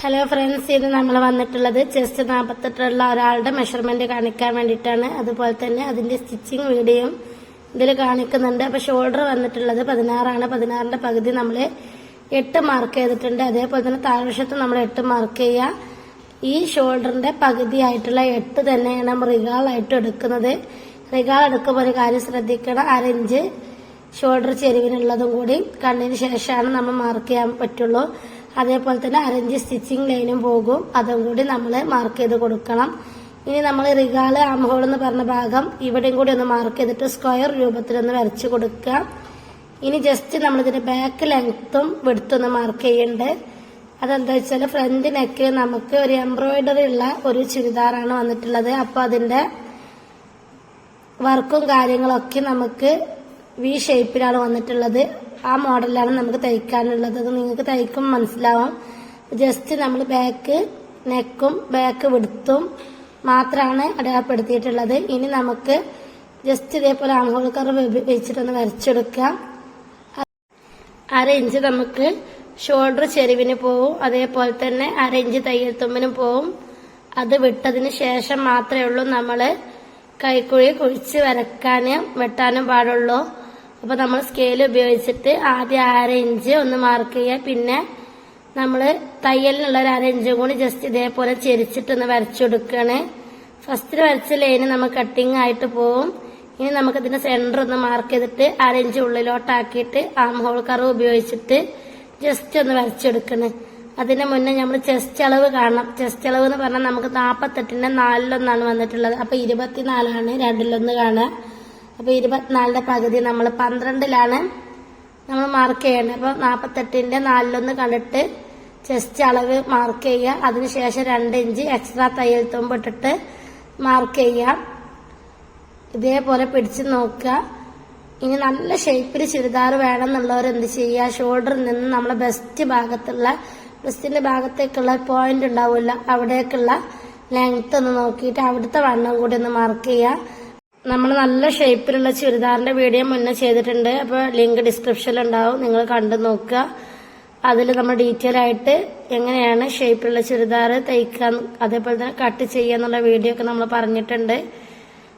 Hello friends, ഇത് നമ്മൾ വന്നിട്ടുള്ളത് ചെസ്റ്റ് 48 ഒരാളുടെ മെഷർമെന്റ് കാണിക്കാൻ വേണ്ടിയിട്ടാണ്. അതുപോലെ തന്നെ അതിന്റെ സ്റ്റിച്ചിങ് വീഡിയോയും ഇതിൽ കാണിക്കുന്നുണ്ട്. അപ്പൊ ഷോൾഡർ വന്നിട്ടുള്ളത് 16 16ന്റെ പകുതി നമ്മൾ 8 മാർക്ക് ചെയ്തിട്ടുണ്ട്. അതേപോലെ തന്നെ താഴ്വശത്ത് നമ്മൾ 8 മാർക്ക് ചെയ്യുക. ഈ ഷോൾഡറിന്റെ പകുതി ആയിട്ടുള്ള 8 തന്നെയാണ് നമ്മൾ റിഗാളായിട്ട് എടുക്കുന്നത്. റിഗാൾ എടുക്കുമ്പോൾ ഒരു കാര്യം ശ്രദ്ധിക്കണം, 1/2 ഇഞ്ച് ഷോൾഡർ ചെരിവിനുള്ളതും കൂടി കണ്ണിന് ശേഷമാണ് നമ്മൾ മാർക്ക് ചെയ്യാൻ പറ്റുള്ളൂ. അതേപോലെ തന്നെ 1/2 ഇഞ്ച് സ്റ്റിച്ചിങ് ലൈനും പോകും, അതും കൂടി നമ്മൾ മാർക്ക് ചെയ്ത് കൊടുക്കണം. ഇനി നമ്മൾ റിഗാള് ആംഹോൾ എന്ന് പറഞ്ഞ ഭാഗം ഇവിടെയും കൂടി ഒന്ന് മാർക്ക് ചെയ്തിട്ട് സ്ക്വയർ രൂപത്തിലൊന്ന് വരച്ചു കൊടുക്കുക. ഇനി ജസ്റ്റ് നമ്മളിതിന്റെ ബാക്ക് ലെങ്ത്തും വിഡ്ത്തും മാർക്ക് ചെയ്യുന്നുണ്ട്. അതെന്താ വെച്ചാൽ ഫ്രണ്ട് നെക്ക് നമുക്ക് ഒരു എംബ്രോയിഡറി ഉള്ള ഒരു ചുരിദാറാണ് വന്നിട്ടുള്ളത്. അപ്പൊ അതിന്റെ വർക്കും കാര്യങ്ങളൊക്കെ നമുക്ക് വി ഷേപ്പിലാണ് വന്നിട്ടുള്ളത്. ആ മോഡലിലാണ് നമുക്ക് തയ്ക്കാനുള്ളത്. അത് നിങ്ങൾക്ക് തയ്ക്കും മനസ്സിലാവും. ജസ്റ്റ് നമ്മൾ ബാക്ക് നെക്കും ബാക്ക് വിഡ്ത്തും മാത്രമാണ് അടയാളപ്പെടുത്തിയിട്ടുള്ളത്. ഇനി നമുക്ക് ജസ്റ്റ് ഇതേപോലെ ആംഹോൾ കർവ് വെച്ചിട്ടൊന്ന് വരച്ചെടുക്കാം. 1/2 ഇഞ്ച് നമുക്ക് ഷോൾഡർ ചെരിവിന് പോവും, അതേപോലെ തന്നെ 1/2 ഇഞ്ച് തയ്യൽ തുമ്പിനും പോവും. അത് വിട്ടതിന് ശേഷം മാത്രമേ ഉള്ളൂ നമ്മൾ കൈക്കുഴി കുഴിച്ച് വരക്കാനും വെട്ടാനും പാടുള്ളൂ. അപ്പൊ നമ്മൾ സ്കെയിൽ ഉപയോഗിച്ചിട്ട് ആദ്യം 1/2 ഇഞ്ച് ഒന്ന് മാർക്ക് ചെയ്യുക. പിന്നെ നമ്മൾ തയ്യലിനുള്ള ഒരു 1/2 ഇഞ്ചും കൂടി ജസ്റ്റ് ഇതേപോലെ ചെരിച്ചിട്ടൊന്ന് വരച്ചു കൊടുക്കുകയാണ്. ഫസ്റ്റ് വരച്ച ലൈന് നമ്മൾ കട്ടിങ് ആയിട്ട് പോവും. ഇനി നമുക്ക് ഇതിന്റെ സെന്റർ ഒന്ന് മാർക്ക് ചെയ്തിട്ട് 1/2 ഇഞ്ച് ഉള്ളിലോട്ടാക്കിയിട്ട് ആം ഹോൾ കർവ് ഉപയോഗിച്ചിട്ട് ജസ്റ്റ് ഒന്ന് വരച്ചെടുക്കണേ. അതിന്റെ മുന്നേ നമ്മൾ ചെസ്റ്റ് അളവ് കാണണം. ചെസ്റ്റ് അളവ് എന്ന് പറഞ്ഞാൽ നമുക്ക് 48ന്റെ 4-1 വന്നിട്ടുള്ളത്. അപ്പൊ 24 2-1 കാണുക. അപ്പൊ 24ന്റെ പകുതി നമ്മൾ 12ലാണ് നമ്മൾ മാർക്ക് ചെയ്യേണ്ടത്. അപ്പൊ 48ന്റെ 4-1 കണ്ടിട്ട് ചെസ്റ്റ് അളവ് മാർക്ക് ചെയ്യുക. അതിനുശേഷം 2 ഇഞ്ച് എക്സ്ട്രാ തയ്യൽ തുമ്പ് ഇട്ടിട്ട് മാർക്ക് ചെയ്യുക. ഇതേപോലെ പിടിച്ച് നോക്കുക. ഇനി നല്ല ഷേപ്പിൽ ചുരിദാർ വേണമെന്നുള്ളവർ എന്ത് ചെയ്യുക, ഷോൾഡറിൽ നിന്ന് നമ്മളെ ബ്രസ്റ്റിന്റെ ഭാഗത്തേക്കുള്ള പോയിന്റ് ഉണ്ടാവില്ല, അവിടേക്കുള്ള ലെങ്ത് ഒന്ന് നോക്കിയിട്ട് അവിടുത്തെ വണ്ണം കൂടി ഒന്ന് മാർക്ക് ചെയ്യുക. നമ്മൾ നല്ല ഷേപ്പിലുള്ള ചുരിദാറിന്റെ വീഡിയോ മുന്നേ ചെയ്തിട്ടുണ്ട്. അപ്പോൾ ലിങ്ക് ഡിസ്ക്രിപ്ഷനിൽ ഉണ്ടാവും, നിങ്ങൾ കണ്ടു നോക്കുക. അതിൽ നമ്മൾ ഡീറ്റെയിൽ ആയിട്ട് എങ്ങനെയാണ് ഷേപ്പിലുള്ള ചുരിദാർ തയ്ക്കാൻ, അതേപോലെ തന്നെ കട്ട് ചെയ്യാന്നുള്ള വീഡിയോ ഒക്കെ നമ്മൾ പറഞ്ഞിട്ടുണ്ട്.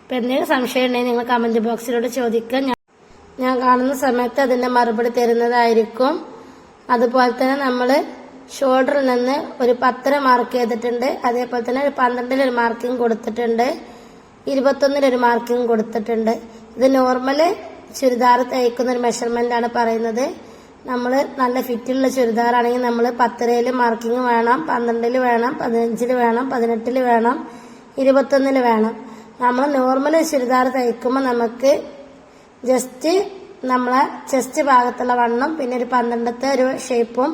അപ്പൊ എന്തെങ്കിലും സംശയം ഉണ്ടെങ്കിൽ നിങ്ങൾ കമന്റ് ബോക്സിലൂടെ ചോദിക്കുക. ഞാൻ കാണുന്ന സമയത്ത് അതിന്റെ മറുപടി തരുന്നതായിരിക്കും. അതുപോലെ തന്നെ നമ്മൾ ഷോൾഡറിൽ നിന്ന് ഒരു 10 മാർക്ക് ചെയ്തിട്ടുണ്ട്. അതേപോലെ തന്നെ ഒരു 12 ഒരു മാർക്കിംഗ് കൊടുത്തിട്ടുണ്ട്, 21 ഒരു മാർക്കിംഗ് കൊടുത്തിട്ടുണ്ട്. ഇത് നോർമല് ചുരിദാർ തയ്ക്കുന്ന ഒരു മെഷർമെന്റ് ആണ് പറയുന്നത്. നമ്മൾ നല്ല ഫിറ്റുള്ള ചുരിദാർ ആണെങ്കിൽ നമ്മൾ 10 മാർക്കിംഗ് വേണം, 12 വേണം, 15 വേണം, 18 വേണം, 21 വേണം. നമ്മൾ നോർമല് ചുരിദാർ തയ്ക്കുമ്പോൾ നമുക്ക് ജസ്റ്റ് നമ്മളെ ചെസ്റ്റ് ഭാഗത്തുള്ള വണ്ണം പിന്നെ ഒരു 12ത്തെ ഒരു ഷേപ്പും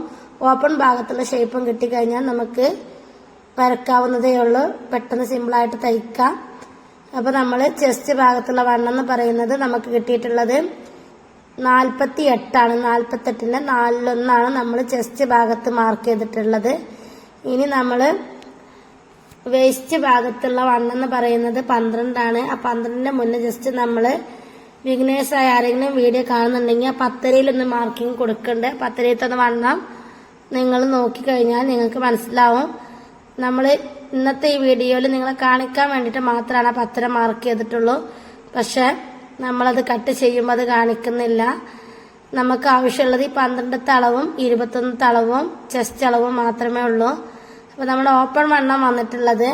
ഓപ്പൺ ഭാഗത്തുള്ള ഷേപ്പും കിട്ടിക്കഴിഞ്ഞാൽ നമുക്ക് വരക്കാവുന്നതേ ഉള്ളൂ. പെട്ടെന്ന് സിമ്പിളായിട്ട് തയ്ക്കാം. അപ്പൊ നമ്മൾ ചെസ്റ്റ് ഭാഗത്തുള്ള വണ്ണം എന്ന് പറയുന്നത് നമുക്ക് കിട്ടിയിട്ടുള്ളത് 48 48ന്റെ 4-1 നമ്മൾ ചെസ്റ്റ് ഭാഗത്ത് മാർക്ക് ചെയ്തിട്ടുള്ളത്. ഇനി നമ്മൾ വേസ്റ്റ് ഭാഗത്തുള്ള വണ്ണം എന്ന് പറയുന്നത് 12. ആ 12ന്റെ മുന്നേ ജസ്റ്റ് നമ്മൾ ബിഗിനേഴ്സ് ആയ ആരെങ്കിലും വീഡിയോ കാണുന്നുണ്ടെങ്കിൽ ആ 10 മാർക്കിംഗ് കൊടുക്കണ്ടേ. 10 വണ്ണം നിങ്ങൾ നോക്കിക്കഴിഞ്ഞാൽ നിങ്ങൾക്ക് മനസ്സിലാവും. നമ്മൾ ഇന്നത്തെ ഈ വീഡിയോയിൽ നിങ്ങളെ കാണിക്കാൻ വേണ്ടിയിട്ട് മാത്രമാണ് 10 മാർക്ക് ചെയ്തിട്ടുള്ളൂ. പക്ഷെ നമ്മളത് കട്ട് ചെയ്യുമ്പോൾ അത് കാണിക്കുന്നില്ല. നമുക്ക് ആവശ്യമുള്ളത് ഈ 12ത്തെ അളവും 21ത്തെ അളവും ചെസ്റ്റ് അളവും മാത്രമേ ഉള്ളൂ. അപ്പൊ നമ്മുടെ ഓപ്പൺ വണ്ണം വന്നിട്ടുള്ളത്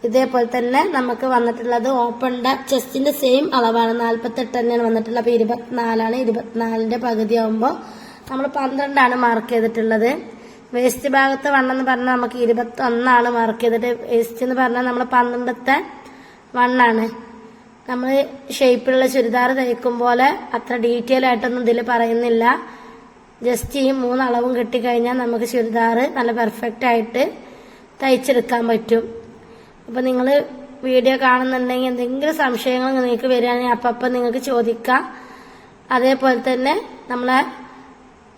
ഇതേപോലെ തന്നെ നമുക്ക് വന്നിട്ടുള്ളത് ഓപ്പണിന്റെ ചെസ്റ്റിന്റെ സെയിം അളവാണ്, 48 തന്നെയാണ് വന്നിട്ടുള്ളത്. അപ്പൊ 24 24ന്റെ പകുതി ആവുമ്പോൾ നമ്മൾ 12 മാർക്ക് ചെയ്തിട്ടുള്ളത്. വേസ്റ്റ് ഭാഗത്തെ വണ്ണം എന്ന് പറഞ്ഞാൽ നമുക്ക് 21 മാർക്ക് ചെയ്തിട്ട്, വേസ്റ്റ് എന്ന് പറഞ്ഞാൽ നമ്മൾ 12ത്തെ വണ്ണാണ്. നമ്മൾ ഷേപ്പിലുള്ള ചുരിദാർ തയ്ക്കും പോലെ അത്ര ഡീറ്റെയിൽ ആയിട്ടൊന്നും ഇതിൽ പറയുന്നില്ല. ജസ്റ്റ് ഈ 3 അളവും കിട്ടിക്കഴിഞ്ഞാൽ നമുക്ക് ചുരിദാർ നല്ല പെർഫെക്റ്റ് ആയിട്ട് തയ്ച്ചെടുക്കാൻ പറ്റും. അപ്പൊ നിങ്ങൾ വീഡിയോ കാണുന്നുണ്ടെങ്കിൽ എന്തെങ്കിലും സംശയങ്ങൾ നിങ്ങൾക്ക് വരികയാണെങ്കിൽ അപ്പം നിങ്ങൾക്ക് ചോദിക്കാം. അതേപോലെ തന്നെ നമ്മളെ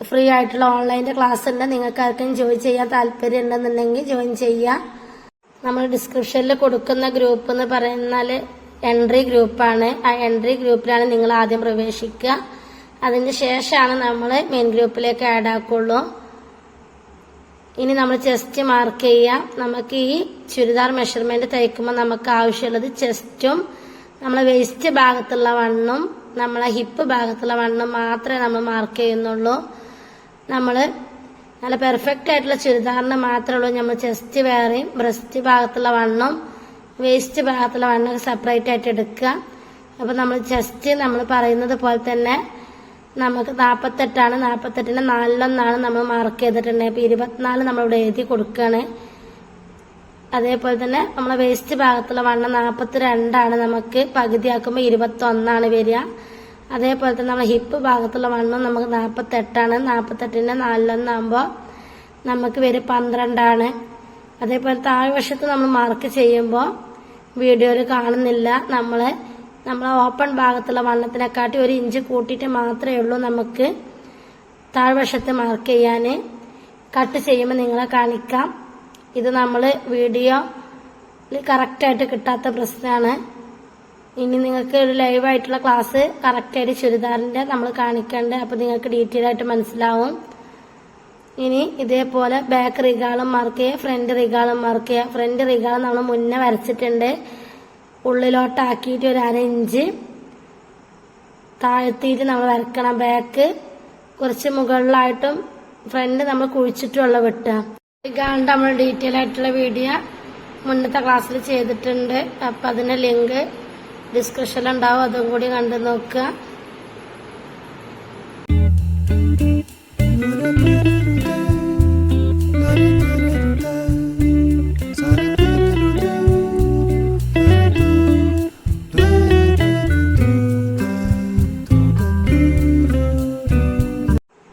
ഫ്രീ ആയിട്ടുള്ള ഓൺലൈൻ്റെ ക്ലാസ് ഉണ്ട്. നിങ്ങൾക്ക് ആർക്കെങ്കിലും ജോയിൻ ചെയ്യാൻ താല്പര്യം ഉണ്ടെന്നുണ്ടെങ്കിൽ ജോയിൻ ചെയ്യാം. നമ്മൾ ഡിസ്ക്രിപ്ഷനിൽ കൊടുക്കുന്ന ഗ്രൂപ്പ് എന്ന് പറയുന്നാൽ എൻട്രി ഗ്രൂപ്പാണ്. ആ എൻട്രി ഗ്രൂപ്പിലാണ് നിങ്ങൾ ആദ്യം പ്രവേശിക്കുക. അതിന് ശേഷമാണ് നമ്മൾ മെയിൻ ഗ്രൂപ്പിലേക്ക് ആഡ് ആക്കുള്ളൂ. ഇനി നമ്മൾ ചെസ്റ്റ് മാർക്ക് ചെയ്യാം. നമുക്ക് ഈ ചുരിദാർ മെഷർമെന്റ് തയ്ക്കുമ്പോൾ നമുക്ക് ആവശ്യമുള്ളത് ചെസ്റ്റും നമ്മളെ വേസ്റ്റ് ഭാഗത്തുള്ള വണ്ണും നമ്മളെ ഹിപ്പ് ഭാഗത്തുള്ള വണ്ണും മാത്രമേ നമ്മൾ മാർക്ക് ചെയ്യുന്നുള്ളൂ. നമ്മൾ നല്ല പെർഫെക്റ്റ് ആയിട്ടുള്ള ചുരിദാറിന് മാത്രമേ ഉള്ളൂ നമ്മൾ ചെസ്റ്റ് വേറെയും ബ്രസ്റ്റ് ഭാഗത്തുള്ള വണ്ണും വേസ്റ്റ് ഭാഗത്തുള്ള വണ്ണൊക്കെ സെപ്പറേറ്റ് ആയിട്ട് എടുക്കുക. അപ്പൊ നമ്മൾ ചെസ്റ്റ് നമ്മൾ പറയുന്നത് പോലെ തന്നെ നമുക്ക് 48 48ന്റെ 4:1 നമ്മൾ മാർക്ക് ചെയ്തിട്ടുണ്ട്. അപ്പൊ 24 നമ്മളിവിടെ എഴുതി കൊടുക്കുകയാണ്. അതേപോലെ തന്നെ നമ്മളെ വേസ്റ്റ് ഭാഗത്തുള്ള വണ്ണം 42 നമുക്ക് പകുതിയാക്കുമ്പോൾ 21 വരിക. അതേപോലെ തന്നെ നമ്മളെ ഹിപ്പ് ഭാഗത്തുള്ള വണ്ണം നമുക്ക് 48 48ന്റെ 4:1 നമുക്ക് വരും 12. അതേപോലെ താഴ്വശത്ത് നമ്മൾ മാർക്ക് ചെയ്യുമ്പോൾ വീഡിയോയിൽ കാണുന്നില്ല, നമ്മളെ ഓപ്പൺ ഭാഗത്തുള്ള വണ്ണത്തിനെക്കാട്ടി 1 ഇഞ്ച് കൂട്ടിയിട്ട് മാത്രമേ ഉള്ളൂ നമുക്ക് താഴ്വശത്ത് മാർക്ക് ചെയ്യാൻ. കട്ട് ചെയ്യുമ്പോൾ നിങ്ങളെ കാണിക്കാം. ഇത് നമ്മൾ വീഡിയോ കറക്റ്റായിട്ട് കിട്ടാത്ത പ്രശ്നമാണ്. ഇനി നിങ്ങൾക്ക് ഒരു ലൈവായിട്ടുള്ള ക്ലാസ് കറക്റ്റായിട്ട് ചുരിദാറിന്റെ നമ്മൾ കാണിക്കേണ്ടത്, അപ്പൊ നിങ്ങൾക്ക് ഡീറ്റെയിൽ ആയിട്ട് മനസ്സിലാവും. ഇനി ഇതേപോലെ ബാക്ക് റിഗാളും മാർക്ക് ചെയ്യുക, ഫ്രണ്ട് റിഗാളും മാർക്ക് ചെയ്യുക. ഫ്രണ്ട് റിഗാൾ നമ്മൾ മുന്നേ വരച്ചിട്ടുണ്ട്. ഉള്ളിലോട്ടാക്കിയിട്ട് ഒരു 1/2 ഇഞ്ച് താഴ്ത്തിയിട്ട് നമ്മൾ വരക്കണം. ബാക്ക് കുറച്ച് മുകളിലായിട്ടും ഫ്രണ്ട് നമ്മൾ കുഴിച്ചിട്ടുള്ള വെട്ടുക. റിഗാളിന്റെ നമ്മൾ ഡീറ്റെയിൽ ആയിട്ടുള്ള വീഡിയോ മുന്നത്തെ ക്ലാസ്സിൽ ചെയ്തിട്ടുണ്ട്. അപ്പൊ അതിന്റെ ലിങ്ക് ഡിസ്ക്രിപ്ഷനിൽ ഉണ്ടാവും, അതും കൂടി കണ്ടു നോക്കുക.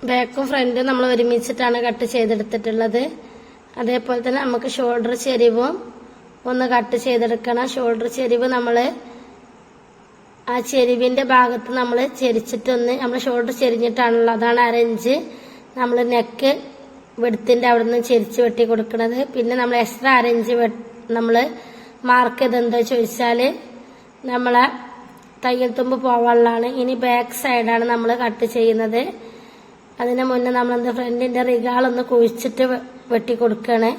ബാക്കും ഫ്രണ്ടും നമ്മൾ ഒരുമിച്ചിട്ടാണ് കട്ട് ചെയ്തെടുത്തിട്ടുള്ളത്. അതേപോലെ തന്നെ നമുക്ക് ഷോൾഡർ ചെരിവും ഒന്ന് കട്ട് ചെയ്തെടുക്കണം. ഷോൾഡർ ചെരിവ് നമ്മൾ ആ ചെരിവിന്റെ ഭാഗത്ത് നമ്മൾ ചെരിച്ചിട്ടൊന്ന് നമ്മൾ ഷോൾഡർ ചെരിഞ്ഞിട്ടാണല്ലോ, അതാണ് 1/2 ഇഞ്ച് നമ്മൾ നെക്ക് വെടുത്തിന്റെ അവിടെ നിന്ന് ചെരിച്ച് വെട്ടി കൊടുക്കുന്നത്. പിന്നെ നമ്മൾ എക്സ്ട്രാ 1/2 ഇഞ്ച് നമ്മൾ മാർക്ക് ചെയ്ത് എന്താ ചോദിച്ചാല് നമ്മളെ തയ്യൽ തുമ്പ് പോവാനുള്ളതാണ്. ഇനി ബാക്ക് സൈഡാണ് നമ്മൾ കട്ട് ചെയ്യുന്നത്. അതിന് മുന്നേ നമ്മളെന്താ ഫ്രണ്ടിന്റെ റിഗാളൊന്ന് കുഴിച്ചിട്ട് വെട്ടി കൊടുക്കുകയാണ്.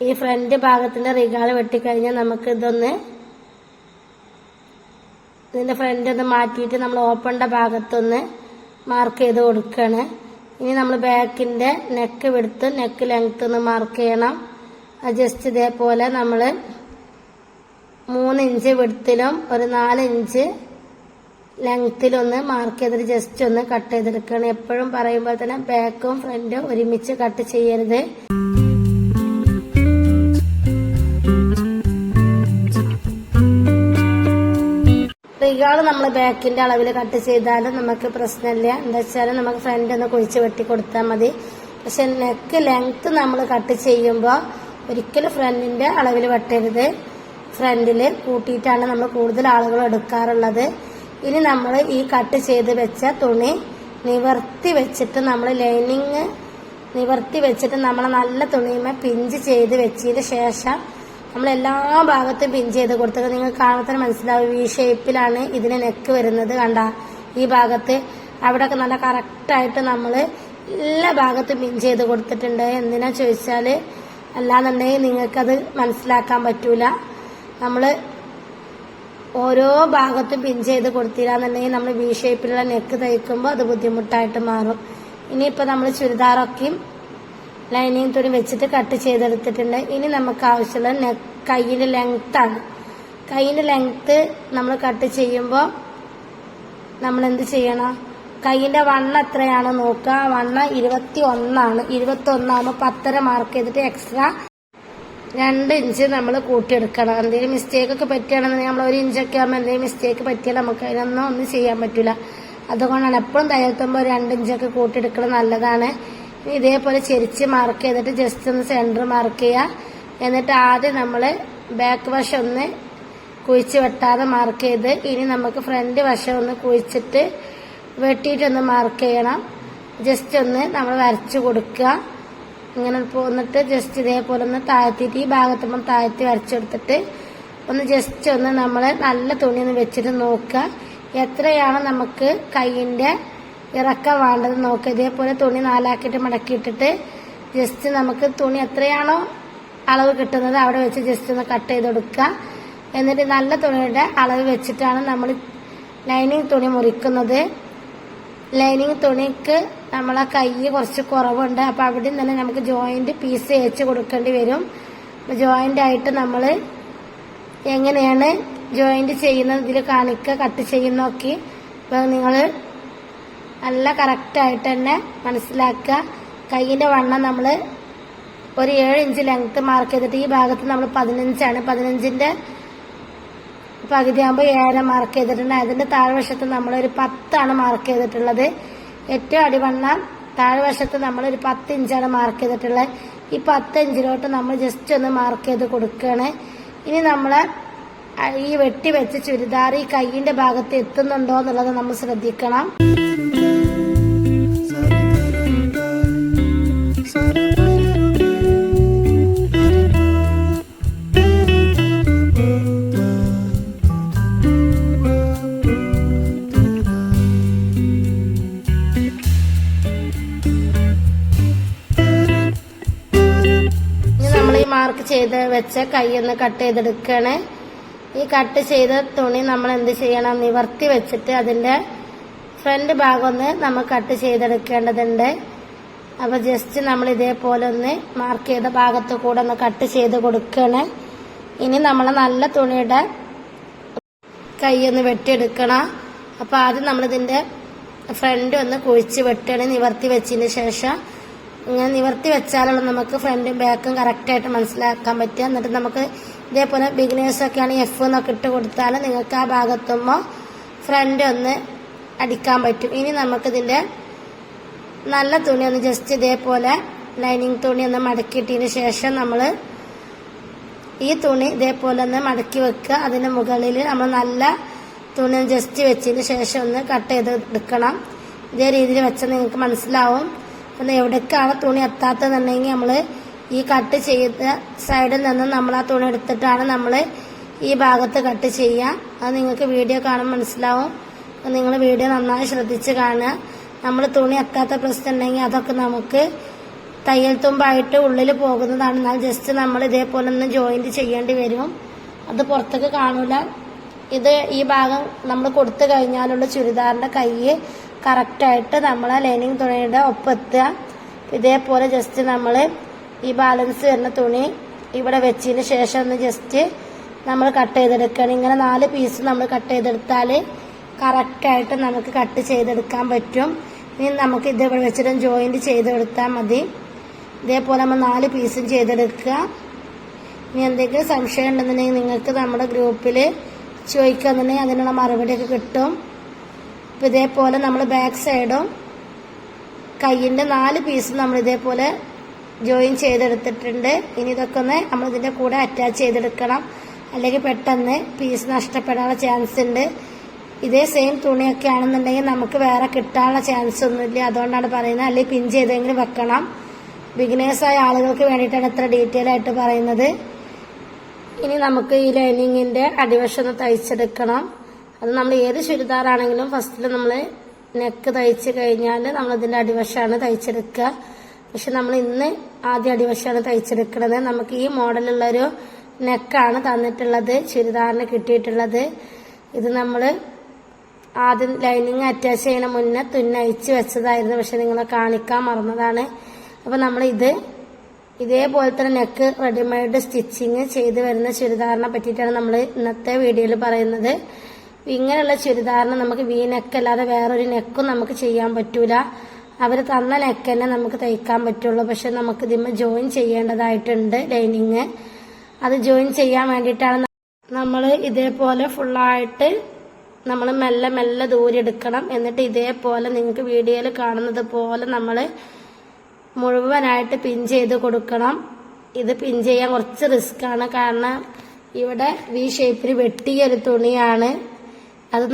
ഈ ഫ്രണ്ട് ഭാഗത്തിന്റെ റിഗാള് വെട്ടിക്കഴിഞ്ഞാൽ നമുക്ക് ഇതിന്റെ ഫ്രണ്ട് ഒന്ന് മാറ്റിയിട്ട് നമ്മൾ ഓപ്പണിന്റെ ഭാഗത്തൊന്ന് മാർക്ക് ചെയ്ത് കൊടുക്കുകയാണ്. ഇനി നമ്മൾ ബാക്കിന്റെ നെക്ക് വിടുത്ത് നെക്ക് ലെങ്ത് ഒന്ന് മാർക്ക് ചെയ്യണം. ജസ്റ്റ് ഇതേപോലെ നമ്മൾ 3 ഇഞ്ച് വിടുത്തിലും ഒരു 4 ഇഞ്ച് ലെങ്ത്തിലൊന്ന് മാർക്ക് ചെയ്തിട്ട് ജസ്റ്റ് ഒന്ന് കട്ട് ചെയ്തെടുക്കണം. എപ്പോഴും പറയുമ്പോൾ തന്നെ ബാക്കും ഫ്രണ്ടും ഒരുമിച്ച് കട്ട് ചെയ്യരുത്. റിഗാള് നമ്മൾ ബാക്കിന്റെ അളവിൽ കട്ട് ചെയ്താലും നമുക്ക് പ്രശ്നമില്ല. എന്താ വെച്ചാൽ നമുക്ക് ഫ്രണ്ട് ഒന്ന് കുഴിച്ച് വെട്ടി കൊടുത്താൽ മതി. പക്ഷെ നെക്ക് ലെങ്ത് നമ്മൾ കട്ട് ചെയ്യുമ്പോൾ ഒരിക്കലും ഫ്രണ്ടിന്റെ അളവിൽ വെട്ടരുത്. ഫ്രണ്ടില് കൂട്ടിയിട്ടാണ് നമ്മൾ കൂടുതൽ ആളുകൾ എടുക്കാറുള്ളത്. ഇനി നമ്മൾ ഈ കട്ട് ചെയ്ത് വെച്ച തുണി നിവർത്തി വെച്ചിട്ട് നമ്മൾ ലൈനിങ് നിവർത്തി വെച്ചിട്ട് നമ്മൾ നല്ല തുണിയുമേ പിഞ്ച് ചെയ്ത് വെച്ചതിന് ശേഷം നമ്മൾ എല്ലാ ഭാഗത്തും പിൻ ചെയ്ത് കൊടുത്തത് നിങ്ങൾക്ക് കാണുമ്പോൾ തന്നെ മനസ്സിലാവും. ഈ ഷേപ്പിലാണ് ഇതിന് നെക്ക് വരുന്നത്. കണ്ട ഈ ഭാഗത്ത് അവിടെയൊക്കെ നല്ല കറക്റ്റായിട്ട് നമ്മൾ എല്ലാ ഭാഗത്തും പിൻ ചെയ്ത് കൊടുത്തിട്ടുണ്ട്. എന്തിനാ ചോദിച്ചാൽ അല്ലാന്നുണ്ടെങ്കിൽ നിങ്ങൾക്കത് മനസ്സിലാക്കാൻ പറ്റൂല. നമ്മൾ ഓരോ ഭാഗത്തും പിൻ ചെയ്ത് കൊടുത്തില്ലാന്നുണ്ടെങ്കിൽ നമ്മൾ വി ഷേപ്പിലുള്ള നെക്ക് തയ്ക്കുമ്പോൾ അത് ബുദ്ധിമുട്ടായിട്ട് മാറും. ഇനിയിപ്പോൾ നമ്മൾ ചുരിദാറൊക്കെയും ലൈനിങ് തുണി വെച്ചിട്ട് കട്ട് ചെയ്തെടുത്തിട്ടുണ്ട്. ഇനി നമുക്ക് ആവശ്യമുള്ള കൈയിന്റെ ലെങ്ത്താണ്. കൈയിന്റെ ലെങ്ത്ത് നമ്മൾ കട്ട് ചെയ്യുമ്പോൾ നമ്മൾ എന്ത് ചെയ്യണം, കൈയിന്റെ വണ്ണം എത്രയാണോ നോക്കുക. വണ്ണം 21 21 10.5 മാർക്ക് ചെയ്തിട്ട് എക്സ്ട്രാ 2 ഇഞ്ച് നമ്മൾ കൂട്ടിയെടുക്കണം. എന്തെങ്കിലും മിസ്റ്റേക്ക് ഒക്കെ പറ്റുകയാണെന്നുണ്ടെങ്കിൽ നമ്മൾ 1 ഇഞ്ചൊക്കെ ആകുമ്പോൾ എന്തെങ്കിലും മിസ്റ്റേക്ക് പറ്റിയാൽ നമുക്ക് അതിനൊന്നും ഒന്നും ചെയ്യാൻ പറ്റില്ല. അതുകൊണ്ടാണ് എപ്പോഴും തയ്യൽത്തുമ്പോൾ 2 ഇഞ്ചൊക്കെ കൂട്ടിയെടുക്കണം, നല്ലതാണ്. ഇതേപോലെ ചെരിച്ച് മാർക്ക് ചെയ്തിട്ട് ജസ്റ്റ് ഒന്ന് സെന്റർ മാർക്ക് ചെയ്യുക. എന്നിട്ട് ആദ്യം നമ്മൾ ബാക്ക് വശം ഒന്ന് കുഴിച്ച് വെട്ടാതെ മാർക്ക് ചെയ്ത് ഇനി നമുക്ക് ഫ്രണ്ട് വശം ഒന്ന് കുഴിച്ചിട്ട് വെട്ടിയിട്ടൊന്ന് മാർക്ക് ചെയ്യണം. ജസ്റ്റ് ഒന്ന് നമ്മൾ വരച്ചു കൊടുക്കുക. ഇങ്ങനെ പോന്നിട്ട് ജസ്റ്റ് ഇതേപോലെ ഒന്ന് താഴ്ത്തിയിട്ട് ഈ ഭാഗത്തുമ്പോൾ താഴ്ത്തി വരച്ചെടുത്തിട്ട് ഒന്ന് ജസ്റ്റ് ഒന്ന് നമ്മൾ നല്ല തുണി ഒന്ന് വെച്ചിട്ട് നോക്കുക എത്രയാണ് നമുക്ക് കൈയിന്റെ ഇറക്കം വേണ്ടത് നോക്കുക. ഇതേപോലെ തുണി 4 ആക്കിയിട്ട് മടക്കിയിട്ടിട്ട് ജസ്റ്റ് നമുക്ക് തുണി എത്രയാണോ അളവ് കിട്ടുന്നത് അവിടെ വെച്ച് ജസ്റ്റ് ഒന്ന് കട്ട് ചെയ്ത് കൊടുക്കുക. എന്നിട്ട് നല്ല തുണിയുടെ അളവ് വെച്ചിട്ടാണ് നമ്മൾ ലൈനിങ് തുണി മുറിക്കുന്നത്. ലൈനിങ് തുണിക്ക് നമ്മളെ കൈ കുറച്ച് കുറവുണ്ട്, അപ്പോൾ അവിടെ തന്നെ നമുക്ക് ജോയിന്റ് പീസ് വെച്ച് കൊടുക്കേണ്ടി വരും. ജോയിന്റ് ആയിട്ട് നമ്മൾ എങ്ങനെയാണ് ജോയിന്റ് ചെയ്യുന്നത് ഇതിൽ കാണിക്കുക, കട്ട് ചെയ്യുന്നൊക്കെ. അപ്പോൾ നിങ്ങൾ നല്ല കറക്റ്റായിട്ട് തന്നെ മനസ്സിലാക്കുക. കൈയിൻ്റെ വണ്ണം നമ്മൾ ഒരു 7 ഇഞ്ച് ലെങ്ത് മാർക്ക് ചെയ്തിട്ട് ഈ ഭാഗത്ത് നമ്മൾ 15 15ന്റെ പകുതി ആകുമ്പോൾ 7 മാർക്ക് ചെയ്തിട്ടുണ്ട്. അതിന്റെ താഴ്വശത്ത് നമ്മളൊരു 10 മാർക്ക് ചെയ്തിട്ടുള്ളത്. ഏറ്റവും അടിവണ്ണം താഴ്വശത്ത് നമ്മളൊരു 10 ഇഞ്ചാണ് മാർക്ക് ചെയ്തിട്ടുള്ളത്. ഈ 10 ഇഞ്ചിലോട്ട് നമ്മൾ ജസ്റ്റ് ഒന്ന് മാർക്ക് ചെയ്ത് കൊടുക്കുകയാണ്. ഇനി നമ്മളെ ഈ വെട്ടി വെച്ച ചുരിദാർ ഈ കൈയിന്റെ ഭാഗത്ത് എത്തുന്നുണ്ടോ എന്നുള്ളത് നമ്മൾ ശ്രദ്ധിക്കണം. മാർക്ക് ചെയ്ത് വെച്ച കൈയൊന്ന് കട്ട് ചെയ്തെടുക്കുകയാണ്. ഈ കട്ട് ചെയ്ത തുണി നമ്മൾ എന്ത് ചെയ്യണം, നിവർത്തി വെച്ചിട്ട് അതിന്റെ ഫ്രണ്ട് ഭാഗം ഒന്ന് നമ്മൾ കട്ട് ചെയ്തെടുക്കേണ്ടതുണ്ട്. അപ്പൊ ജസ്റ്റ് നമ്മൾ ഇതേപോലെ ഒന്ന് മാർക്ക് ചെയ്ത ഭാഗത്ത് കൂടെ ഒന്ന് കട്ട് ചെയ്ത് കൊടുക്കുകയാണ്. ഇനി നമ്മൾ നല്ല തുണിയുടെ കൈയൊന്ന് വെട്ടിയെടുക്കണം. അപ്പൊ ആദ്യം നമ്മളിതിന്റെ ഫ്രണ്ട് ഒന്ന് കുഴിച്ച് വെട്ടണം നിവർത്തി വെച്ചതിന് ശേഷം. ഇങ്ങനെ നിവർത്തി വെച്ചാലുള്ള നമുക്ക് ഫ്രണ്ടും ബാക്കും കറക്റ്റായിട്ട് മനസ്സിലാക്കാൻ പറ്റുക. എന്നിട്ട് നമുക്ക് ഇതേപോലെ ബിഗിനേഴ്സൊക്കെയാണ് F എന്നൊക്കെ ഇട്ട് കൊടുത്താൽ നിങ്ങൾക്ക് ആ ഭാഗത്തുമ്പോൾ ഫ്രണ്ട് ഒന്ന് അടിക്കാൻ പറ്റും. ഇനി നമുക്കിതിന്റെ നല്ല തുണി ഒന്ന് ജസ്റ്റ് ഇതേപോലെ ലൈനിങ് തുണി ഒന്ന് മടക്കിയിട്ടതിന് ശേഷം നമ്മൾ ഈ തുണി ഇതേപോലെ ഒന്ന് മടക്കി വെക്കുക. അതിന് മുകളിൽ നമ്മൾ നല്ല തുണി ജസ്റ്റ് വെച്ചതിന് ശേഷം ഒന്ന് കട്ട് ചെയ്ത് എടുക്കണം. ഇതേ രീതിയിൽ വെച്ചാൽ നിങ്ങൾക്ക് മനസ്സിലാവും. അപ്പം എവിടേക്കാണ് തുണി എത്താത്തതെന്നുണ്ടെങ്കിൽ നമ്മൾ ഈ കട്ട് ചെയ്ത സൈഡിൽ നിന്ന് നമ്മൾ ആ തുണി എടുത്തിട്ടാണ് നമ്മൾ ഈ ഭാഗത്ത് കട്ട് ചെയ്യുക. അത് നിങ്ങൾക്ക് വീഡിയോ കാണുമ്പോൾ മനസ്സിലാവും. അപ്പം നിങ്ങൾ വീഡിയോ നന്നായി ശ്രദ്ധിച്ച് കാണുക. നമ്മൾ തുണി എത്താത്ത പ്രശ്നം ഉണ്ടെങ്കിൽ അതൊക്കെ നമുക്ക് തയ്യൽ തുമ്പായിട്ട് ഉള്ളിൽ പോകുന്നതാണ്. എന്നാൽ ജസ്റ്റ് നമ്മൾ ഇതേപോലെ ഒന്ന് ജോയിന്റ് ചെയ്യേണ്ടി വരും. അത് പുറത്തേക്ക് കാണൂല. ഇത് ഈ ഭാഗം നമ്മൾ കൊടുത്തു കഴിഞ്ഞാലുള്ള ചുരിദാറിന്റെ കൈ കറക്റ്റായിട്ട് നമ്മളെ ലൈനിങ് തുണിയുടെ ഒപ്പെത്തുക. ഇതേപോലെ ജസ്റ്റ് നമ്മൾ ഈ ബാലൻസ് വരുന്ന തുണി ഇവിടെ വെച്ചതിന് ശേഷം ഒന്ന് ജസ്റ്റ് നമ്മൾ കട്ട് ചെയ്തെടുക്കണം. ഇങ്ങനെ 4 പീസ് നമ്മൾ കട്ട് ചെയ്തെടുത്താൽ കറക്റ്റായിട്ട് നമുക്ക് കട്ട് ചെയ്തെടുക്കാൻ പറ്റും. ഇനി നമുക്ക് ഇത് ഇവിടെ വെച്ചിട്ട് ജോയിന്റ് ചെയ്തെടുത്താൽ മതി. ഇതേപോലെ നമ്മൾ 4 പീസും ചെയ്തെടുക്കുക. ഇനി എന്തെങ്കിലും സംശയം ഉണ്ടെന്നുണ്ടെങ്കിൽ നിങ്ങൾക്ക് നമ്മുടെ ഗ്രൂപ്പിൽ ചോദിക്കുന്നുണ്ടെങ്കിൽ അതിനുള്ള മറുപടിയൊക്കെ കിട്ടും. അപ്പം ഇതേപോലെ നമ്മൾ ബാക്ക് സൈഡും കൈയിൻ്റെ 4 പീസും നമ്മൾ ഇതേപോലെ ജോയിൻ ചെയ്തെടുത്തിട്ടുണ്ട്. ഇനി ഇതൊക്കെ ഒന്ന് നമ്മൾ ഇതിൻ്റെ കൂടെ അറ്റാച്ച് ചെയ്തെടുക്കണം. അല്ലെങ്കിൽ പെട്ടെന്ന് പീസ് നഷ്ടപ്പെടാനുള്ള ചാൻസ് ഉണ്ട്. ഇതേ സെയിം തുണിയൊക്കെ ആണെന്നുണ്ടെങ്കിൽ നമുക്ക് വേറെ കിട്ടാനുള്ള ചാൻസ് ഒന്നുമില്ല. അതുകൊണ്ടാണ് പറയുന്നത്. അല്ലെങ്കിൽ പിൻ ചെയ്തെങ്കിലും വെക്കണം. ബിഗിനേഴ്സായ ആളുകൾക്ക് വേണ്ടിയിട്ടാണ് ഇത്ര ഡീറ്റെയിൽ ആയിട്ട് പറയുന്നത്. ഇനി നമുക്ക് ഈ ലൈനിങ്ങിന്റെ അടിവശം ഒന്ന് തയ്ച്ചെടുക്കണം. അത് നമ്മൾ ഏത് ചുരിദാറാണെങ്കിലും ഫസ്റ്റിൽ നമ്മൾ നെക്ക് തയ്ച്ച് കഴിഞ്ഞാൽ നമ്മളിതിന്റെ അടിവശമാണ് തയ്ച്ചെടുക്കുക. പക്ഷെ നമ്മൾ ഇന്ന് ആദ്യം അടിവശമാണ് തയ്ച്ചെടുക്കുന്നത്. നമുക്ക് ഈ മോഡലുള്ളൊരു നെക്കാണ് തന്നിട്ടുള്ളത്, ചുരിദാറിന് കിട്ടിയിട്ടുള്ളത്. ഇത് നമ്മൾ ആദ്യം ലൈനിങ് അറ്റാച്ച് ചെയ്യുന്ന മുന്നേ തുന്നയിച്ച് വെച്ചതായിരുന്നു. പക്ഷെ നിങ്ങളെ കാണിക്കാൻ മറന്നതാണ്. അപ്പൊ നമ്മൾ ഇതേപോലെ തന്നെ നെക്ക് റെഡിമെയ്ഡ് സ്റ്റിച്ചിങ് ചെയ്ത് വരുന്ന ചുരിദാറിനെ പറ്റിയിട്ടാണ് നമ്മൾ ഇന്നത്തെ വീഡിയോയിൽ പറയുന്നത്. ഇങ്ങനെയുള്ള ചുരിദാറിന് നമുക്ക് വി നെക്ക് അല്ലാതെ വേറൊരു നെക്കും നമുക്ക് ചെയ്യാൻ പറ്റൂല. അവർ തന്ന നെക്ക് തന്നെ നമുക്ക് തയ്ക്കാൻ പറ്റുള്ളൂ. പക്ഷെ നമുക്ക് ഇതിന്മേൽ ജോയിൻ ചെയ്യേണ്ടതായിട്ടുണ്ട് ലൈനിങ്. അത് ജോയിൻ ചെയ്യാൻ വേണ്ടിയിട്ടാണ് നമ്മൾ ഇതേപോലെ ഫുള്ളായിട്ട് നമ്മൾ മെല്ലെ മെല്ലെ ദൂരെടുക്കണം. എന്നിട്ട് ഇതേപോലെ നിങ്ങൾക്ക് വീഡിയോയിൽ കാണുന്നത് പോലെ നമ്മൾ മുഴുവനായിട്ട് പിൻ ചെയ്ത് കൊടുക്കണം. ഇത് പിൻ ചെയ്യാൻ കുറച്ച് റിസ്ക് ആണ്. കാരണം ഇവിടെ വി ഷേപ്പിൽ വെട്ടിയൊരു തുണിയാണ്. അത്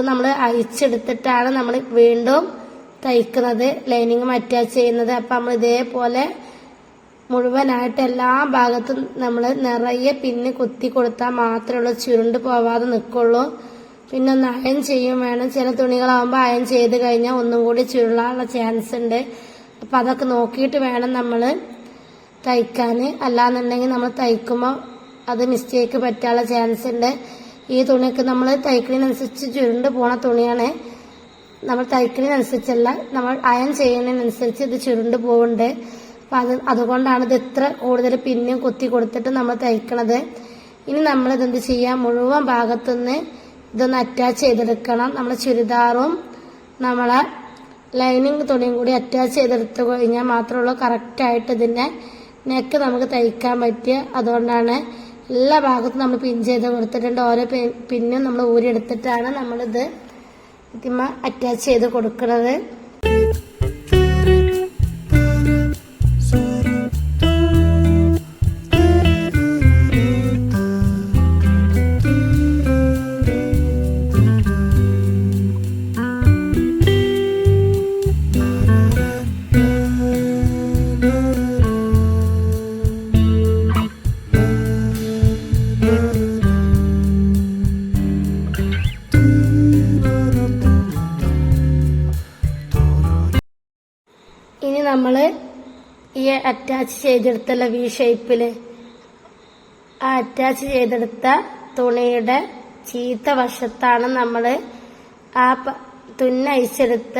നമ്മൾ അയച്ചെടുത്തിട്ടാണ് നമ്മൾ വീണ്ടും തയ്ക്കുന്നത്, ലൈനിങ്ങും അറ്റാച്ച് ചെയ്യുന്നത്. അപ്പം നമ്മൾ ഇതേപോലെ മുഴുവനായിട്ട് എല്ലാ ഭാഗത്തും നമ്മൾ നിറയെ പിന്ന് കുത്തി കൊടുത്താൽ മാത്രമേ ചുരുണ്ട് പോവാതെ നിൽക്കുള്ളൂ. പിന്നെ ഒന്ന് അയൺ ചെയ്യും വേണം. ചില തുണികളാകുമ്പോൾ അയൺ ചെയ്ത് കഴിഞ്ഞാൽ ഒന്നും കൂടി ചുരുളാനുള്ള ചാൻസ് ഉണ്ട്. അപ്പം അതൊക്കെ നോക്കിയിട്ട് വേണം നമ്മൾ തയ്ക്കാൻ. അല്ലാന്നുണ്ടെങ്കിൽ നമ്മൾ തയ്ക്കുമ്പോൾ അത് മിസ്റ്റേക്ക് പറ്റാനുള്ള ചാൻസ് ഉണ്ട്. ഈ തുണിയൊക്കെ നമ്മൾ തയ്ക്കുന്നതിനനുസരിച്ച് ചുരുണ്ട് പോണ തുണിയാണ്. നമ്മൾ തയ്ക്കുന്നതിനനുസരിച്ചല്ല, നമ്മൾ അയൺ ചെയ്യുന്നതിനനുസരിച്ച് ഇത് ചുരുണ്ട് പോകുന്നുണ്ട്. അപ്പം അതുകൊണ്ടാണ് ഇത് ഇത്ര കൂടുതൽ പിന്നെയും കുത്തി കൊടുത്തിട്ട് നമ്മൾ തയ്ക്കണത്. ഇനി നമ്മളിതെന്ത് ചെയ്യാം, മുഴുവൻ ഭാഗത്തുനിന്ന് ഇതൊന്ന് അറ്റാച്ച് ചെയ്തെടുക്കണം. നമ്മളെ ചുരിദാറും നമ്മളെ ലൈനിങ് തുണിയും കൂടി അറ്റാച്ച് ചെയ്തെടുത്ത് കഴിഞ്ഞാൽ മാത്രമുള്ളൂ കറക്റ്റായിട്ട് ഇതിൻ്റെ നെക്ക് നമുക്ക് തയ്ക്കാൻ പറ്റുക. അതുകൊണ്ടാണ് എല്ലാ ഭാഗത്തും നമ്മൾ പിൻ ചെയ്ത് കൊടുത്തിട്ടുണ്ട്. ഓരോ പിന്നും നമ്മൾ ഊരിയെടുത്തിട്ടാണ് നമ്മളിത് ഇതിമ അറ്റാച്ച് ചെയ്ത് കൊടുക്കുന്നത്. ഇനി നമ്മൾ ഈ അറ്റാച്ച് ചെയ്തെടുത്തുള്ള വി ഷേപ്പില് ആ അറ്റാച്ച് ചെയ്തെടുത്ത തുണിയുടെ ചീത്ത വശത്താണ് നമ്മൾ ആ തുന്നയിച്ചെടുത്ത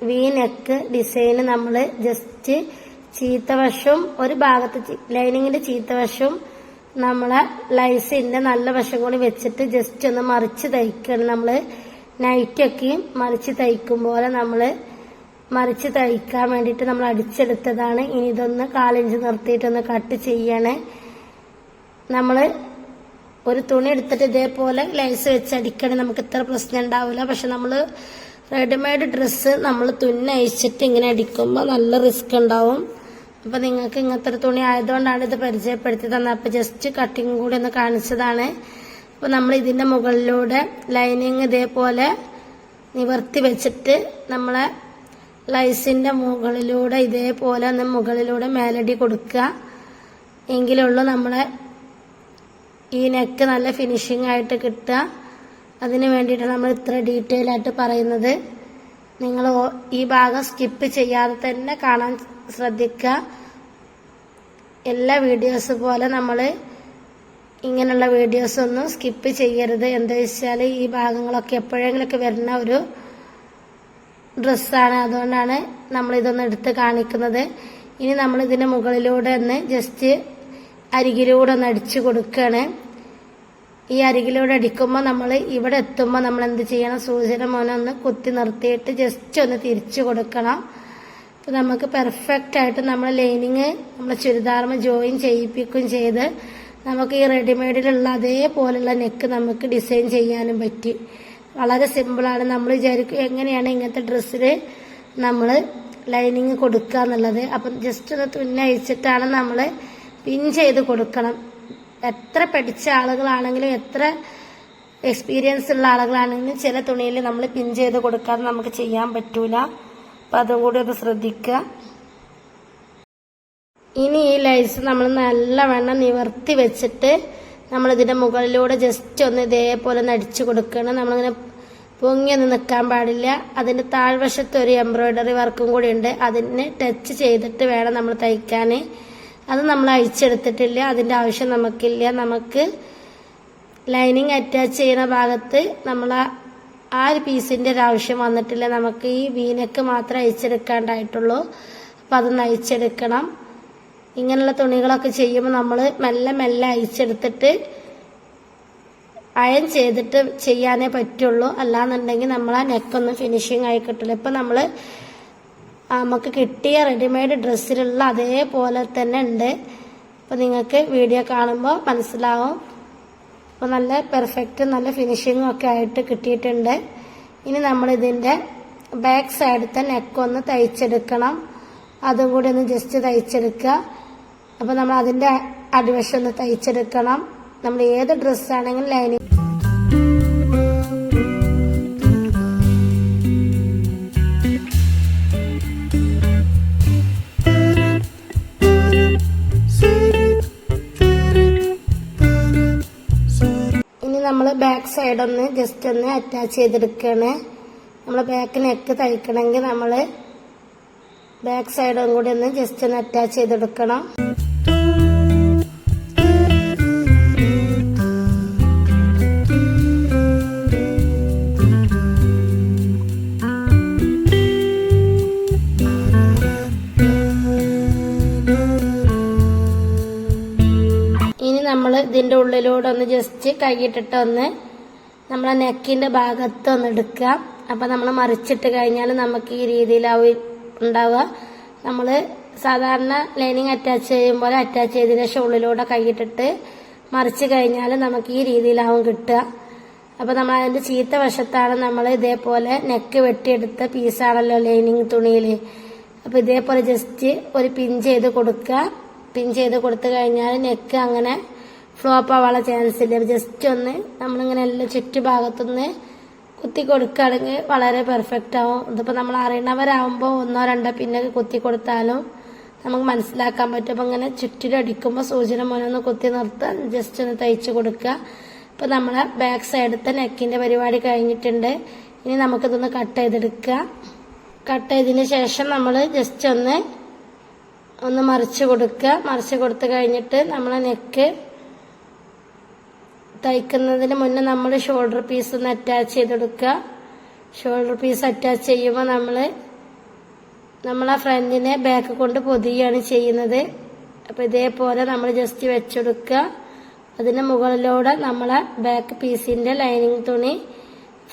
വി നെക്ക് ഡിസൈന് നമ്മൾ ജസ്റ്റ് ചീത്തവശവും ഒരു ഭാഗത്ത് ലൈനിങ്ങിന്റെ ചീത്തവശവും നമ്മളെ ലൈസിന്റെ നല്ല വശം കൂടി വെച്ചിട്ട് ജസ്റ്റ് ഒന്ന് മറിച്ച് തയ്ക്കണം. നമ്മൾ നൈറ്റൊക്കെ മറിച്ച് തയ്ക്കും പോലെ നമ്മൾ മറിച്ച് തയ്ക്കാൻ വേണ്ടിയിട്ട് നമ്മൾ അടിച്ചെടുത്തതാണ്. ഇനി ഇതൊന്ന് 1/4 ഇഞ്ച് നിർത്തിയിട്ടൊന്ന് കട്ട് ചെയ്യണേ. നമ്മൾ ഒരു തുണി എടുത്തിട്ട് ഇതേപോലെ ലൈസ് വെച്ച് അടിക്കണേ, നമുക്ക് ഇത്ര പ്രശ്നം ഉണ്ടാവില്ല. പക്ഷെ നമ്മൾ റെഡിമെയ്ഡ് ഡ്രസ്സ് നമ്മൾ തുന്നയിച്ചിട്ട് ഇങ്ങനെ അടിക്കുമ്പോൾ നല്ല റിസ്ക് ഉണ്ടാവും. അപ്പം നിങ്ങൾക്ക് ഇങ്ങനത്തെ ഒരു തുണി ആയതുകൊണ്ടാണ് ഇത് പരിചയപ്പെടുത്തി തന്നത്. അപ്പം ജസ്റ്റ് കട്ടിങ് കൂടി ഒന്ന് കാണിച്ചതാണ്. അപ്പം നമ്മൾ ഇതിൻ്റെ മുകളിലൂടെ ലൈനിങ് ഇതേപോലെ നിവർത്തി വെച്ചിട്ട് നമ്മളെ ലൈസിന്റെ മുകളിലൂടെ ഇതേപോലെ ഒന്ന് മുകളിലൂടെ മേലടി കൊടുക്കുക. എങ്കിലുള്ളൂ നമ്മളെ ഈ നെക്ക് നല്ല ഫിനിഷിംഗ് ആയിട്ട് കിട്ടുക. അതിന് വേണ്ടിയിട്ട് നമ്മൾ ഇത്ര ഡീറ്റെയിൽ ആയിട്ട് പറയുന്നത്. നിങ്ങൾ ഈ ഭാഗം സ്കിപ്പ് ചെയ്യാതെ തന്നെ കാണാൻ ശ്രദ്ധിക്കുക. എല്ലാ വീഡിയോസ് പോലെ നമ്മൾ ഇങ്ങനെയുള്ള വീഡിയോസ് ഒന്നും സ്കിപ്പ് ചെയ്യരുത്. എന്താ വെച്ചാൽ ഈ ഭാഗങ്ങളൊക്കെ എപ്പോഴെങ്കിലൊക്കെ വരുന്ന ഒരു ഡ്രസ്സാണ്. അതുകൊണ്ടാണ് നമ്മൾ ഇതൊന്ന് എടുത്ത് കാണിക്കുന്നത്. ഇനി നമ്മൾ ഇതിന്റെ മുകളിലൂടെ ഒന്ന് ജസ്റ്റ് അരികിലൂടെ ഒന്ന് അടിച്ചു കൊടുക്കുകയാണ്. ഈ അരികിലൂടെ അടിക്കുമ്പോൾ നമ്മൾ ഇവിടെ എത്തുമ്പോൾ നമ്മൾ എന്ത് ചെയ്യണം, സൂചന മോനെ ഒന്ന് കുത്തി നിർത്തിയിട്ട് ജസ്റ്റ് ഒന്ന് തിരിച്ചു കൊടുക്കണം. അപ്പോൾ നമുക്ക് പെർഫെക്റ്റ് ആയിട്ട് നമ്മൾ ലൈനിങ് നമ്മളെ ചുരിദാറുമ്പോൾ ജോയിൻ ചെയ്യിപ്പിക്കുകയും ചെയ്ത് നമുക്ക് ഈ റെഡിമെയ്ഡിലുള്ള അതേപോലുള്ള നെക്ക് നമുക്ക് ഡിസൈൻ ചെയ്യാനും പറ്റി. വളരെ സിമ്പിളാണ്. നമ്മൾ വിചാരിക്കും എങ്ങനെയാണ് ഇങ്ങനത്തെ ഡ്രസ്സിൽ നമ്മൾ ലൈനിങ് കൊടുക്കുക എന്നുള്ളത്. അപ്പം ജസ്റ്റ് ഒന്ന് തുന്നയിച്ചിട്ടാണ് നമ്മൾ പിൻ ചെയ്ത് കൊടുക്കണം. എത്ര പഠിച്ച ആളുകളാണെങ്കിലും എത്ര എക്സ്പീരിയൻസ് ഉള്ള ആളുകളാണെങ്കിലും ചില തുണിയിൽ നമ്മൾ പിൻ ചെയ്ത് കൊടുക്കാതെ നമുക്ക് ചെയ്യാൻ പറ്റൂല. അപ്പം അതും കൂടി ഒന്ന് ശ്രദ്ധിക്കുക. ഇനി ഈ ലൈസ് നമ്മൾ നല്ലവണ്ണം നിവർത്തി വെച്ചിട്ട് നമ്മളിതിന്റെ മുകളിലൂടെ ജസ്റ്റ് ഒന്ന് ഇതേപോലെ ഒന്ന് അടിച്ചു കൊടുക്കണം. നമ്മളിങ്ങനെ പൊങ്ങിയൊന്നും നിൽക്കാൻ പാടില്ല. അതിന്റെ താഴ്വശത്ത് ഒരു എംബ്രോയിഡറി വർക്കും കൂടി ഉണ്ട്. അതിന് ടച്ച് ചെയ്തിട്ട് വേണം നമ്മൾ തയ്ക്കാൻ. അത് നമ്മൾ അഴിച്ചെടുത്തിട്ടില്ല, അതിന്റെ ആവശ്യം നമുക്കില്ല. നമുക്ക് ലൈനിങ് അറ്റാച്ച് ചെയ്യുന്ന ഭാഗത്ത് നമ്മൾ ആ ഒരു പീസിന്റെ ഒരു ആവശ്യം വന്നിട്ടില്ല. നമുക്ക് ഈ വീനക്ക് മാത്രമേ അഴിച്ചെടുക്കാണ്ടായിട്ടുള്ളൂ. അപ്പം അതൊന്ന് അഴിച്ചെടുക്കണം. ഇങ്ങനെയുള്ള തുണികളൊക്കെ ചെയ്യുമ്പോൾ നമ്മൾ മെല്ലെ മെല്ലെ അഴിച്ചെടുത്തിട്ട് അയൺ ചെയ്തിട്ട് ചെയ്യാനേ പറ്റുള്ളൂ. അല്ലാന്നുണ്ടെങ്കിൽ നമ്മൾ ആ നെക്കൊന്നും ഫിനിഷിങ് ആയി കിട്ടില്ല. ഇപ്പം നമ്മൾ നമുക്ക് കിട്ടിയ റെഡിമെയ്ഡ് ഡ്രസ്സിലുള്ള അതേപോലെ തന്നെ ഉണ്ട്. അപ്പം നിങ്ങൾക്ക് വീഡിയോ കാണുമ്പോൾ മനസ്സിലാവും. അപ്പോൾ നല്ല പെർഫെക്റ്റ് നല്ല ഫിനിഷിങ്ങും ഒക്കെ ആയിട്ട് കിട്ടിയിട്ടുണ്ട്. ഇനി നമ്മൾ ഇതിൻ്റെ ബാക്ക് സൈഡത്തെ നെക്കൊന്ന് തയ്ച്ചെടുക്കണം. അതും കൂടി ഒന്ന് ജസ്റ്റ് തയ്ച്ചെടുക്കുക. അപ്പോൾ നമ്മൾ അതിൻ്റെ അടിവശം ഒന്ന് തയ്ച്ചെടുക്കണം. നമ്മൾ ഏത് ഡ്രസ്സാണെങ്കിലും ലൈനിങ് ഇനി നമ്മൾ ബാക്ക് സൈഡ് ഒന്ന് ജസ്റ്റ് ഒന്ന് അറ്റാച്ച് ചെയ്തെടുക്കുകയാണ്. നമ്മൾ ബാക്ക് നെക്ക് തയ്ക്കണമെങ്കിൽ നമ്മൾ ബാക്ക് സൈഡും കൂടി ഒന്ന് ജസ്റ്റ് ഒന്ന് അറ്റാച്ച് ചെയ്തെടുക്കണം. ഇനി നമ്മൾ ഇതിന്റെ ഉള്ളിലൂടെ ഒന്ന് ജസ്റ്റ് കൈയിട്ടിട്ട് ഒന്ന് നമ്മളെ നെക്കിന്റെ ഭാഗത്ത് ഒന്ന് എടുക്കുക. അപ്പൊ നമ്മൾ മറിച്ചിട്ട് കഴിഞ്ഞാൽ നമുക്ക് ഈ രീതിയിലാവും ഉണ്ടാവുക. നമ്മൾ സാധാരണ ലൈനിങ് അറ്റാച്ച് ചെയ്യുമ്പോൾ അറ്റാച്ച് ചെയ്തതിന് ശേഷം ഉള്ളിലൂടെ കൈയിട്ടിട്ട് മറിച്ച് കഴിഞ്ഞാൽ നമുക്ക് ഈ രീതിയിലാവും കിട്ടുക. അപ്പൊ നമ്മൾ അതിന്റെ ചീത്ത വശത്താണ് നമ്മൾ ഇതേപോലെ നെക്ക് വെട്ടിയെടുത്ത പീസാണല്ലോ ലൈനിങ് തുണിയിൽ. അപ്പൊ ഇതേപോലെ ജസ്റ്റ് ഒരു പിൻ ചെയ്ത് കൊടുക്കുക. പിൻ ചെയ്ത് കൊടുത്തു കഴിഞ്ഞാൽ നെക്ക് അങ്ങനെ ഫ്ലോപ്പ് ആവാനുള്ള ചാൻസ് ഇല്ല. ജസ്റ്റ് ഒന്ന് നമ്മളിങ്ങനെ എല്ലാ ചുറ്റുഭാഗത്തുനിന്ന് കുത്തി കൊടുക്കുകയാണെങ്കിൽ വളരെ പെർഫെക്റ്റ് ആവും. ഇതിപ്പോൾ നമ്മൾ അറിയണവരാകുമ്പോൾ 1 2 പിന്നൊക്കെ കുത്തി കൊടുത്താലും നമുക്ക് മനസ്സിലാക്കാൻ പറ്റും. അപ്പം ഇങ്ങനെ ചുറ്റിലടിക്കുമ്പോൾ സൂചന മുന്നൊന്ന് കുത്തി നിർത്താൻ ജസ്റ്റ് ഒന്ന് തയ്ച്ചു കൊടുക്കുക. ഇപ്പം നമ്മളെ ബാക്ക് സൈഡത്തെ നെക്കിന്റെ പരിപാടി കഴിഞ്ഞിട്ടുണ്ട്. ഇനി നമുക്കിതൊന്ന് കട്ട് ചെയ്തെടുക്കുക. കട്ട് ചെയ്തതിന് ശേഷം നമ്മൾ ജസ്റ്റ് ഒന്ന് മറിച്ച് കൊടുക്കുക. മറിച്ച് കൊടുത്തു കഴിഞ്ഞിട്ട് നമ്മളെ നെക്ക് തയ്ക്കുന്നതിന് മുന്നേ നമ്മൾ ഷോൾഡർ പീസ് ഒന്ന് അറ്റാച്ച് ചെയ്തെടുക്കുക. ഷോൾഡർ പീസ് അറ്റാച്ച് ചെയ്യുമ്പോൾ നമ്മളെ ഫ്രണ്ടിനെ ബാക്ക് കൊണ്ട് പൊതിയാണ് ചെയ്യുന്നത്. അപ്പൊ ഇതേപോലെ നമ്മൾ ജസ്റ്റ് വെച്ചെടുക്കുക. അതിന് മുകളിലൂടെ നമ്മളെ ബാക്ക് പീസിന്റെ ലൈനിങ് തുണി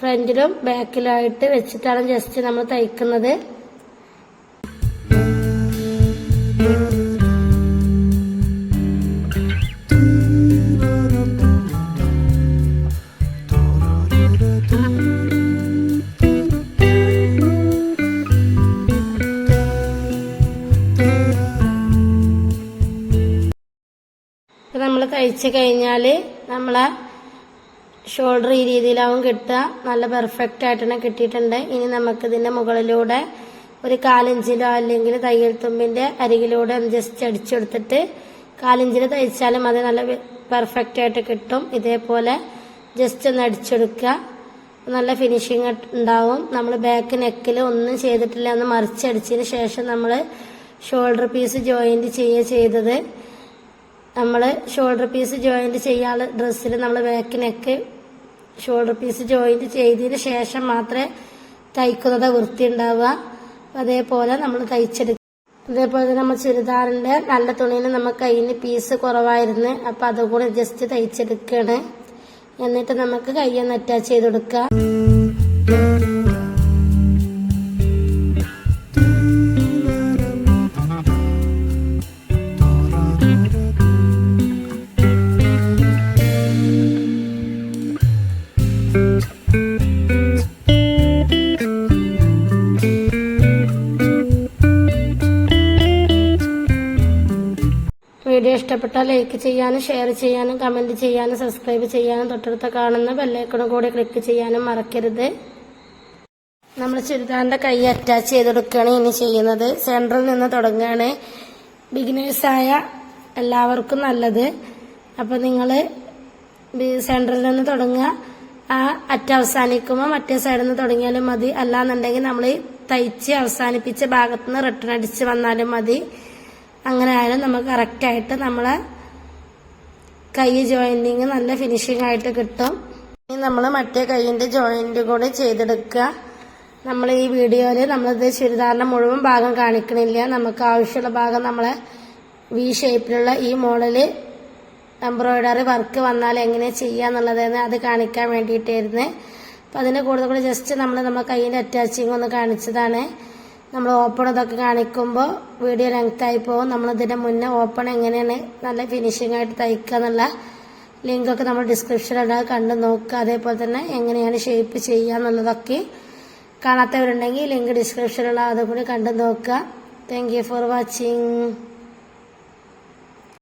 ഫ്രണ്ടിലും ബാക്കിലായിട്ട് വെച്ചിട്ടാണ് ജസ്റ്റ് നമ്മൾ തയ്ക്കുന്നത്. നമ്മൾ തയ്ച്ചു കഴിഞ്ഞാൽ നമ്മളെ ഷോൾഡർ ഈ രീതിയിലാവും കിട്ടുക. നല്ല പെർഫെക്റ്റ് ആയിട്ട് തന്നെ കിട്ടിയിട്ടുണ്ട്. ഇനി നമുക്ക് ഇതിന്റെ മുകളിലൂടെ ഒരു 1/4 ഇഞ്ചിലോ അല്ലെങ്കിൽ തയ്യൽ തുമ്പിന്റെ അരികിലൂടെ ഒന്ന് ജസ്റ്റ് അടിച്ചെടുത്തിട്ട് 1/4 ഇഞ്ചിൽ തയ്ച്ചാലും അത് നല്ല പെർഫെക്റ്റ് ആയിട്ട് കിട്ടും. ഇതേപോലെ ജസ്റ്റ് ഒന്ന് അടിച്ചെടുക്കുക. നല്ല ഫിനിഷിങ് ഉണ്ടാവും. നമ്മൾ ബാക്ക് നെക്കിൽ ഒന്നും ചെയ്തിട്ടില്ല. ഒന്ന് മറിച്ചടിച്ചതിന് ശേഷം നമ്മൾ ഷോൾഡർ പീസ് ജോയിന്റ് ചെയ്തത്. നമ്മൾ ഷോൾഡർ പീസ് ജോയിന്റ് ചെയ്യാനുള്ള ഡ്രസ്സിൽ നമ്മൾ back neck shoulder piece joint ചെയ്തതിന് ശേഷം മാത്രമേ തയ്ക്കുന്നത് വൃത്തി ഉണ്ടാവുക. അതേപോലെ നമ്മൾ തയ്ച്ചെടുക്കുക. അതേപോലെ തന്നെ നമ്മൾ ചുരിദാറിന്റെ നല്ല തുണിയിൽ നമുക്ക് കയ്യിന് പീസ് കുറവായിരുന്നു. അപ്പൊ അതുകൂടെ ജസ്റ്റ് തയ്ച്ചെടുക്കുകയാണ്. എന്നിട്ട് നമുക്ക് കയ്യൊന്ന് അറ്റാച്ച് ചെയ്ത് കൊടുക്കാം. വീഡിയോ ഇഷ്ടപ്പെട്ടാൽ ലൈക്ക് ചെയ്യാനും ഷെയർ ചെയ്യാനും കമന്റ് ചെയ്യാനും സബ്സ്ക്രൈബ് ചെയ്യാനും തൊട്ടടുത്ത കാണുന്ന ബെല്ലൈക്കണും കൂടി ക്ലിക്ക് ചെയ്യാനും മറക്കരുത്. നമ്മൾ ചുരിദാറിന്റെ കൈ അറ്റാച്ച് ചെയ്ത് കൊടുക്കുകയാണ് ഇനി ചെയ്യുന്നത്. സെന്ററിൽ നിന്ന് തുടങ്ങുകയാണ്. ബിഗിനേഴ്സായ എല്ലാവർക്കും നല്ലത്. അപ്പൊ നിങ്ങൾ സെന്ററിൽ നിന്ന് തുടങ്ങുക. ആ അറ്റ അവസാനിക്കുമ്പോൾ മറ്റേ സൈഡിൽ നിന്ന് തുടങ്ങിയാലും മതി. അല്ലാന്നുണ്ടെങ്കിൽ നമ്മൾ തയ്ച്ച് അവസാനിപ്പിച്ച ഭാഗത്തുനിന്ന് റിട്ടേൺ അടിച്ച് വന്നാലും മതി. അങ്ങനെ ആയാലും നമുക്ക് കറക്റ്റായിട്ട് നമ്മളെ കൈ ജോയിന്റിങ് നല്ല ഫിനിഷിംഗ് ആയിട്ട് കിട്ടും. ഇനി നമ്മൾ മറ്റേ കൈയിന്റെ ജോയിന്റ് കൂടി ചെയ്തെടുക്കുക. നമ്മൾ ഈ വീഡിയോയിൽ നമ്മളിത് ചുരിദാറിന്റെ മുഴുവൻ ഭാഗം കാണിക്കണില്ല. നമുക്ക് ആവശ്യമുള്ള ഭാഗം നമ്മളെ വി ഷേപ്പിലുള്ള ഈ മോഡല് എംബ്രോയിഡറി വർക്ക് വന്നാൽ എങ്ങനെ ചെയ്യാന്നുള്ളതെന്ന് അത് കാണിക്കാൻ വേണ്ടിയിട്ടായിരുന്നു. അപ്പൊ അതിന്റെ കൂടുതൽ ജസ്റ്റ് നമ്മളെ കൈയിന്റെ അറ്റാച്ചിങ് ഒന്ന് കാണിച്ചതാണ്. നമ്മൾ ഓപ്പൺ ഇതൊക്കെ കാണിക്കുമ്പോൾ വീഡിയോ ലെങ്ത് ആയി പോകും. നമ്മളിതിന്റെ മുന്നേ ഓപ്പൺ എങ്ങനെയാണ് നല്ല ഫിനിഷിംഗ് ആയിട്ട് തയ്ക്കുക എന്നുള്ള ലിങ്കൊക്കെ നമ്മൾ ഡിസ്ക്രിപ്ഷനിൽ കണ്ടു നോക്കുക. അതേപോലെ തന്നെ എങ്ങനെയാണ് ഷേപ്പ് ചെയ്യുക എന്നുള്ളതൊക്കെ കാണാത്തവരുണ്ടെങ്കിൽ ലിങ്ക് ഡിസ്ക്രിപ്ഷനിലുള്ള അതുകൂടി കണ്ടു നോക്കുക. Thank you for watching.